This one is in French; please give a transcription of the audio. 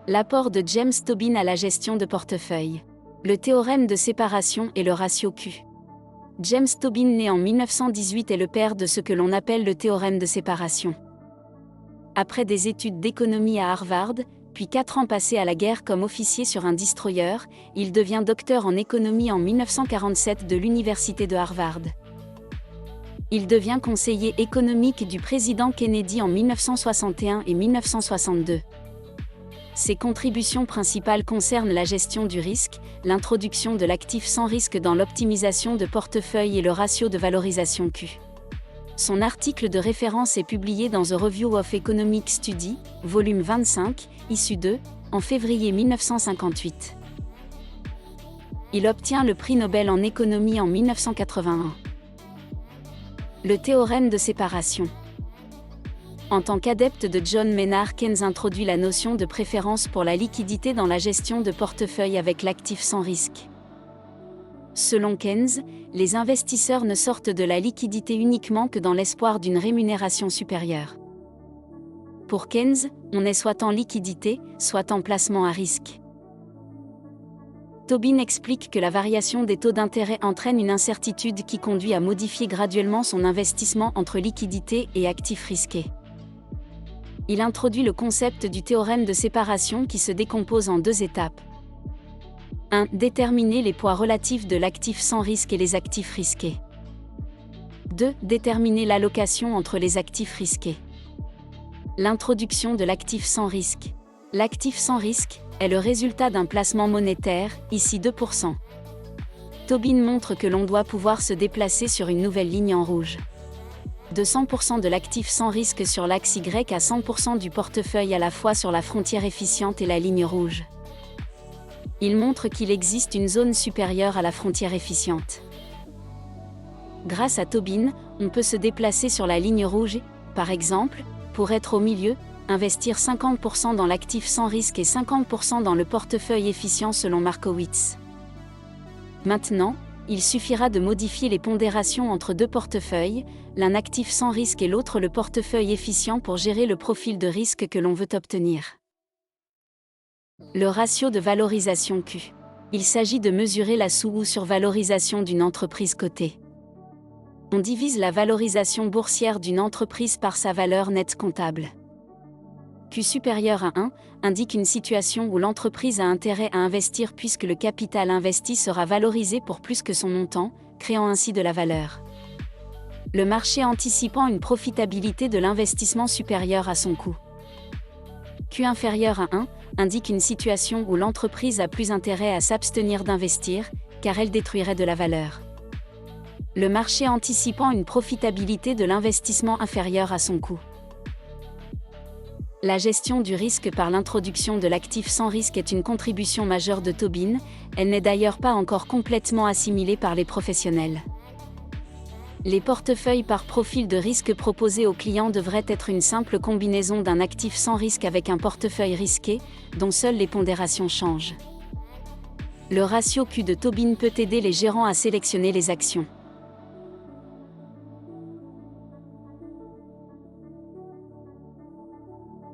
L'apport de James Tobin à la gestion de portefeuille. Le théorème de séparation et le ratio Q. James Tobin, né en 1918, est le père de ce que l'on appelle le théorème de séparation. Après des études d'économie à Harvard, puis 4 ans passés à la guerre comme officier sur un destroyer, il devient docteur en économie en 1947 de l'université de Harvard. Il devient conseiller économique du président Kennedy en 1961 et 1962. Ses contributions principales concernent la gestion du risque, l'introduction de l'actif sans risque dans l'optimisation de portefeuille et le ratio de valorisation Q. Son article de référence est publié dans The Review of Economic Study, volume 25, issue 2, en février 1958. Il obtient le prix Nobel en économie en 1981. Le théorème de séparation. En tant qu'adepte de John Maynard Keynes introduit la notion de préférence pour la liquidité dans la gestion de portefeuille avec l'actif sans risque. Selon Keynes, les investisseurs ne sortent de la liquidité uniquement que dans l'espoir d'une rémunération supérieure. Pour Keynes, on est soit en liquidité, soit en placement à risque. Tobin explique que la variation des taux d'intérêt entraîne une incertitude qui conduit à modifier graduellement son investissement entre liquidité et actifs risqués. Il introduit le concept du théorème de séparation qui se décompose en 2 étapes. 1. Déterminer les poids relatifs de l'actif sans risque et les actifs risqués. 2. Déterminer l'allocation entre les actifs risqués. L'introduction de l'actif sans risque. L'actif sans risque est le résultat d'un placement monétaire, ici 2%. Tobin montre que l'on doit pouvoir se déplacer sur une nouvelle ligne en rouge. De 100% de l'actif sans risque sur l'axe Y à 100% du portefeuille à la fois sur la frontière efficiente et la ligne rouge. Il montre qu'il existe une zone supérieure à la frontière efficiente. Grâce à Tobin, on peut se déplacer sur la ligne rouge, par exemple, pour être au milieu, investir 50% dans l'actif sans risque et 50% dans le portefeuille efficient selon Markowitz. Maintenant, il suffira de modifier les pondérations entre 2 portefeuilles, l'un actif sans risque et l'autre le portefeuille efficient pour gérer le profil de risque que l'on veut obtenir. Le ratio de valorisation Q. Il s'agit de mesurer la sous- ou survalorisation d'une entreprise cotée. On divise la valorisation boursière d'une entreprise par sa valeur nette comptable. Q supérieur à 1 indique une situation où l'entreprise a intérêt à investir puisque le capital investi sera valorisé pour plus que son montant, créant ainsi de la valeur. Le marché anticipant une profitabilité de l'investissement supérieure à son coût. Q inférieur à 1 indique une situation où l'entreprise a plus intérêt à s'abstenir d'investir, car elle détruirait de la valeur. Le marché anticipant une profitabilité de l'investissement inférieure à son coût. La gestion du risque par l'introduction de l'actif sans risque est une contribution majeure de Tobin, elle n'est d'ailleurs pas encore complètement assimilée par les professionnels. Les portefeuilles par profil de risque proposés aux clients devraient être une simple combinaison d'un actif sans risque avec un portefeuille risqué, dont seules les pondérations changent. Le ratio Q de Tobin peut aider les gérants à sélectionner les actions.